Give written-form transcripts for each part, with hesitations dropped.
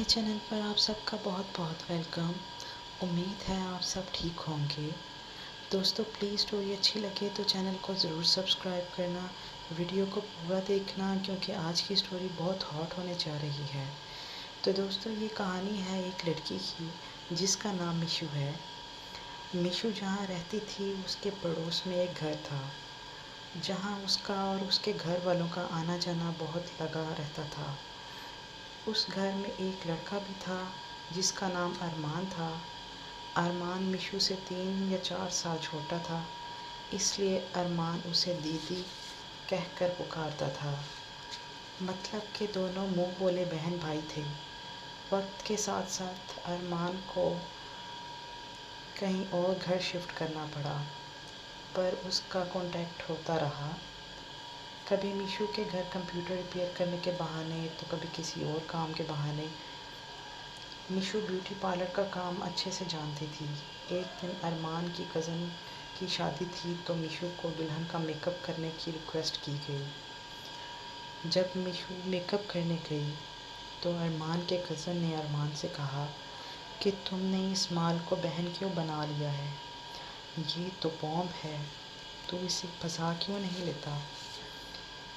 Channel पर आप सबका बहुत बहुत वेलकम। उम्मीद है आप सब ठीक होंगे। दोस्तों, प्लीज़ स्टोरी अच्छी लगे तो चैनल को ज़रूर सब्सक्राइब करना, वीडियो को पूरा देखना क्योंकि आज की स्टोरी बहुत हॉट होने जा रही है। तो दोस्तों, ये कहानी है एक लड़की की जिसका नाम मिशु है। मिशु जहाँ रहती थी उसके पड़ोस में एक घर था जहाँ उसका और उसके घर वालों का आना जाना बहुत लगा रहता था। उस घर में एक लड़का भी था जिसका नाम अरमान था। अरमान मिशु से 3 या 4 साल छोटा था, इसलिए अरमान उसे दीदी कहकर पुकारता था। मतलब कि दोनों मुँह बोले बहन भाई थे। वक्त के साथ साथ अरमान को कहीं और घर शिफ्ट करना पड़ा, पर उसका कांटेक्ट होता रहा। कभी मिशु के घर कंप्यूटर रिपेयर करने के बहाने तो कभी किसी और काम के बहाने। मिशु ब्यूटी पार्लर का काम अच्छे से जानती थी। एक दिन अरमान की कज़न की शादी थी तो मिशु को दुल्हन का मेकअप करने की रिक्वेस्ट की गई। जब मिशु मेकअप करने गई तो अरमान के कज़न ने अरमान से कहा कि तुमने इस माल को बहन क्यों बना लिया है, ये तो बॉम्ब है, तू इसे फंसा क्यों नहीं लेता।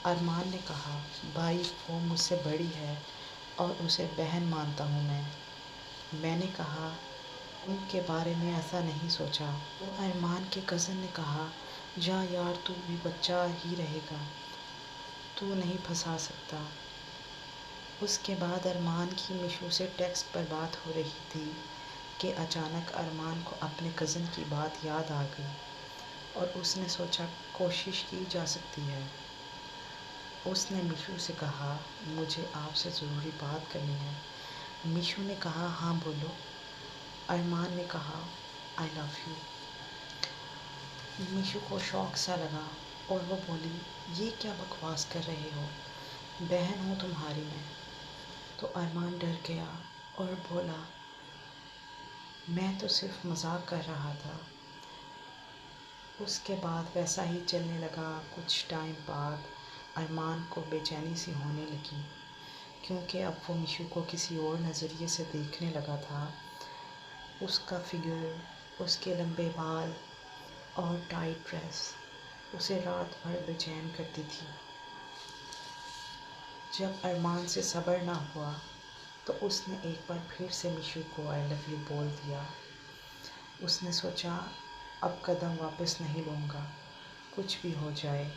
अरमान ने कहा, भाई वो मुझसे बड़ी है और उसे बहन मानता हूँ मैंने कहा उनके बारे में ऐसा नहीं सोचा। तो अरमान के कज़न ने कहा, जा यार, तू भी बच्चा ही रहेगा, तू नहीं फंसा सकता। उसके बाद अरमान की मिशु से टेक्स्ट पर बात हो रही थी कि अचानक अरमान को अपने कज़न की बात याद आ गई और उसने सोचा कोशिश की जा सकती है। उसने मिशु से कहा, मुझे आपसे ज़रूरी बात करनी है। मिशु ने कहा, हाँ बोलो। अरमान ने कहा, आई लव यू। मिशु को शौक सा लगा और वो बोली, ये क्या बकवास कर रहे हो, बहन हूँ तुम्हारी मैं। तो अरमान डर गया और बोला, मैं तो सिर्फ मजाक कर रहा था। उसके बाद वैसा ही चलने लगा। कुछ टाइम बाद अरमान को बेचैनी सी होने लगी क्योंकि अब वो मिशु को किसी और नज़रिए से देखने लगा था। उसका फिगर, उसके लंबे बाल और टाइट ड्रेस उसे रात भर बेचैन करती थी। जब अरमान से सब्र ना हुआ तो उसने एक बार फिर से मिशु को आई लव यू बोल दिया। उसने सोचा अब कदम वापस नहीं लूँगा, कुछ भी हो जाए।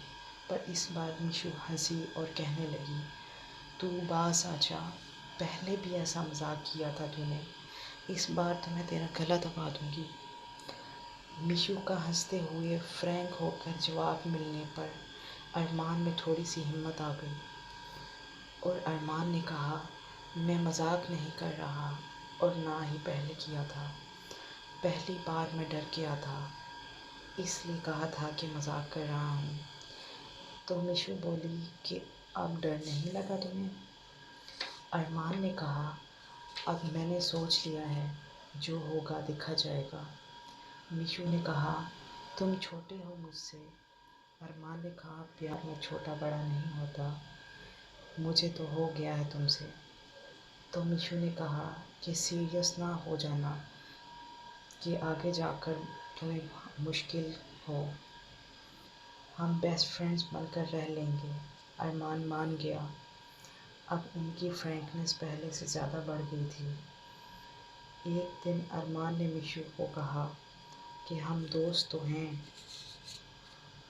पर इस बार मिशु हंसी और कहने लगी, तू बास आजा, पहले भी ऐसा मजाक किया था तूने, इस बार तो मैं तेरा गला दबा दूँगी। मिशु का हंसते हुए फ्रैंक होकर जवाब मिलने पर अरमान में थोड़ी सी हिम्मत आ गई और अरमान ने कहा, मैं मजाक नहीं कर रहा और ना ही पहले किया था, पहली बार मैं डर गया था इसलिए कहा था कि मजाक कर रहा हूँ। तो मिशु बोली कि अब डर नहीं लगा तुम्हें। अरमान ने कहा, अब मैंने सोच लिया है, जो होगा देखा जाएगा। मिशु ने कहा, तुम छोटे हो मुझसे। अरमान ने कहा, प्यार में छोटा बड़ा नहीं होता, मुझे तो हो गया है तुमसे। तो मिशु ने कहा कि सीरियस ना हो जाना कि आगे जाकर तुम्हें मुश्किल हो, हम बेस्ट फ्रेंड्स बनकर रह लेंगे। अरमान मान गया। अब उनकी फ्रैंकनेस पहले से ज़्यादा बढ़ गई थी। एक दिन अरमान ने मिशु को कहा कि हम दोस्त तो हैं,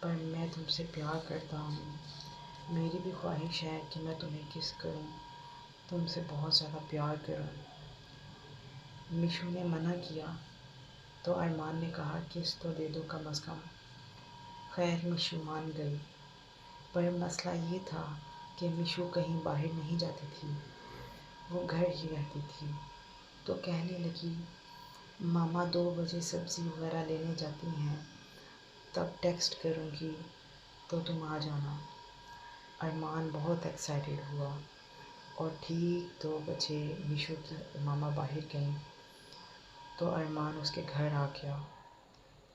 पर मैं तुमसे प्यार करता हूँ, मेरी भी ख्वाहिश है कि मैं तुम्हें किस करूँ, तुमसे बहुत ज़्यादा प्यार करूँ। मिशु ने मना किया तो अरमान ने कहा, किस तो दे दो कम अज़ कम। खैर मिशु मान गई, पर मसला ये था कि मिशु कहीं बाहर नहीं जाती थी, वो घर ही रहती थी। तो कहने लगी, मामा 2 बजे सब्ज़ी वगैरह लेने जाती हैं, तब टेक्स्ट करूँगी तो तुम आ जाना। अरमान बहुत एक्साइटेड हुआ और ठीक 2 बजे मिशु की मामा बाहर गईं तो अरमान उसके घर आ गया।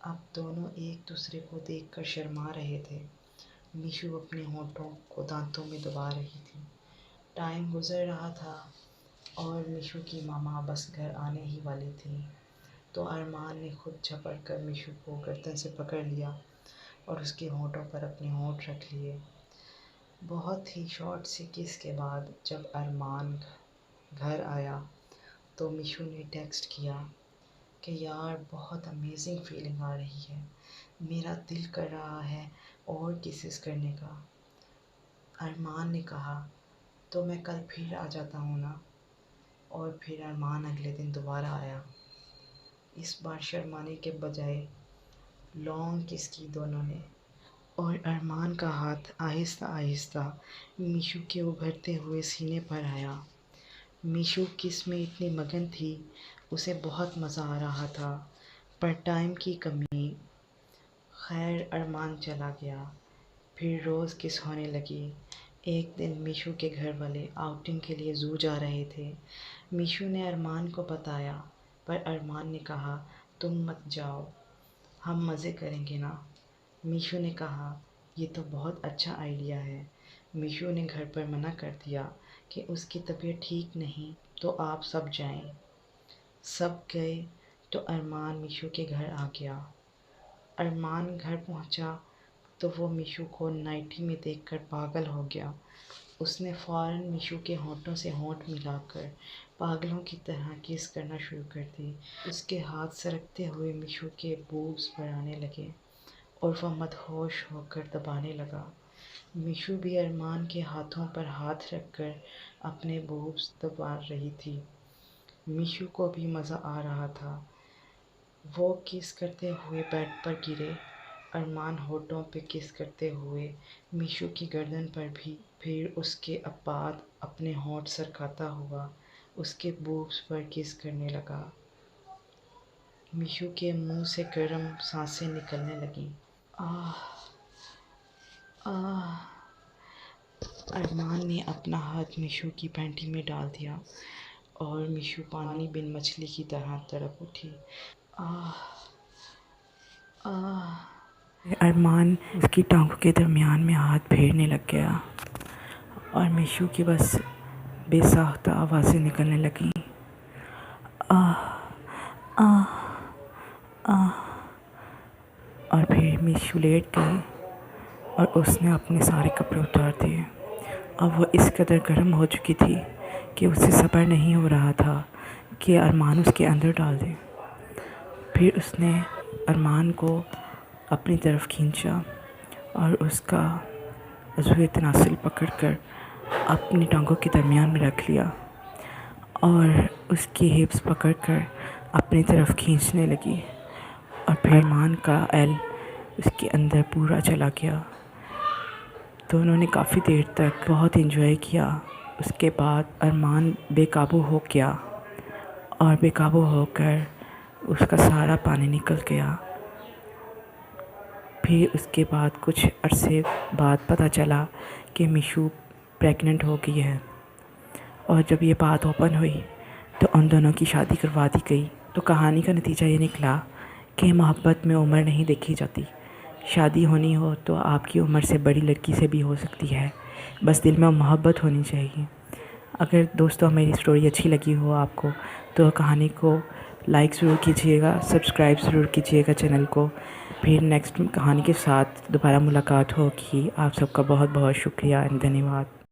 अब दोनों एक दूसरे को देखकर शर्मा रहे थे। मिशु अपने होठों को दांतों में दबा रही थी। टाइम गुज़र रहा था और मिशू की मामा बस घर आने ही वाली थी, तो अरमान ने खुद झपट कर मिशू को गर्दन से पकड़ लिया और उसके होठों पर अपने होठ रख लिए। बहुत ही शॉर्ट सी किस के बाद जब अरमान घर आया तो मिशू ने टेक्स्ट किया कि यार बहुत अमेजिंग फीलिंग आ रही है, मेरा दिल कर रहा है और किसेस करने का। अरमान ने कहा तो मैं कल फिर आ जाता हूँ ना। और फिर अरमान अगले दिन दोबारा आया, इस बार शर्माने के बजाय लॉन्ग किस की दोनों ने। और अरमान का हाथ आहिस्ता आहिस्ता मीशू के उभरते हुए सीने पर आया। मीशू किस में इतनी मगन थी, उसे बहुत मज़ा आ रहा था, पर टाइम की कमी। खैर अरमान चला गया, फिर रोज़ किस होने लगी। एक दिन मीशू के घर वाले आउटिंग के लिए ज़ू जा रहे थे। मीशू ने अरमान को बताया, पर अरमान ने कहा तुम मत जाओ, हम मज़े करेंगे ना। मीशू ने कहा ये तो बहुत अच्छा आइडिया है। मीशू ने घर पर मना कर दिया कि उसकी तबीयत ठीक नहीं, तो आप सब जाएं। सब गए तो अरमान मीशू के घर आ गया। अरमान घर पहुंचा तो वो मीशू को नाइटी में देखकर पागल हो गया। उसने फ़ौरन मीशू के होठों से होंठ मिलाकर पागलों की तरह किस करना शुरू कर दी। उसके हाथ सरकते हुए मीशू के बूब्स पर आने लगे और वह मदहोश होकर दबाने लगा। मीशू भी अरमान के हाथों पर हाथ रखकर अपने बूब्स दबा रही थी। मीशू को भी मज़ा आ रहा था। वो किस करते हुए बेड पर गिरे। अरमान होठों पे किस करते हुए मीशू की गर्दन पर भी, फिर उसके बाद अपने होठ सरकाता हुआ उसके बूब्स पर किस करने लगा। मीशू के मुंह से गर्म सांसें निकलने लगीं। आह आह। अरमान ने अपना हाथ मीशू की पैंटी में डाल दिया और मीशू पानी बिन मछली की तरह तड़प उठी। आह आह। अरमान उसकी टांगों के दरमियान में हाथ फेरने लग गया और मीशू की बस बेसाख्ता आवाज़ें निकलने लगीं। आह आह आह। और फिर मीशू लेट गई और उसने अपने सारे कपड़े उतार दिए। अब वह इस कदर गर्म हो चुकी थी कि उसे सब्र नहीं हो रहा था कि अरमान उसके अंदर डाल दे। फिर उसने अरमान को अपनी तरफ खींचा और उसका अज़ूए तनासिल पकड़कर अपनी टांगों के दरमियान में रख लिया और उसकी हिप्स पकड़कर अपनी तरफ खींचने लगी। और फिर अरमान का एल उसके अंदर पूरा चला गया। दोनों ने काफ़ी देर तक बहुत एंजॉय किया। उसके बाद अरमान बेकाबू हो गया और बेकाबू होकर उसका सारा पानी निकल गया। फिर उसके बाद कुछ अरसे बाद पता चला कि मीशू प्रेग्नेंट हो गई है। और जब ये बात ओपन हुई तो उन दोनों की शादी करवा दी गई। तो कहानी का नतीजा ये निकला कि मोहब्बत में उम्र नहीं देखी जाती। शादी होनी हो तो आपकी उम्र से बड़ी लड़की से भी हो सकती है, बस दिल में मोहब्बत होनी चाहिए। अगर दोस्तों मेरी स्टोरी अच्छी लगी हो आपको तो कहानी को लाइक ज़रूर कीजिएगा, सब्सक्राइब ज़रूर कीजिएगा चैनल को। फिर नेक्स्ट कहानी के साथ दोबारा मुलाकात होगी। आप सबका बहुत बहुत शुक्रिया एंड धन्यवाद।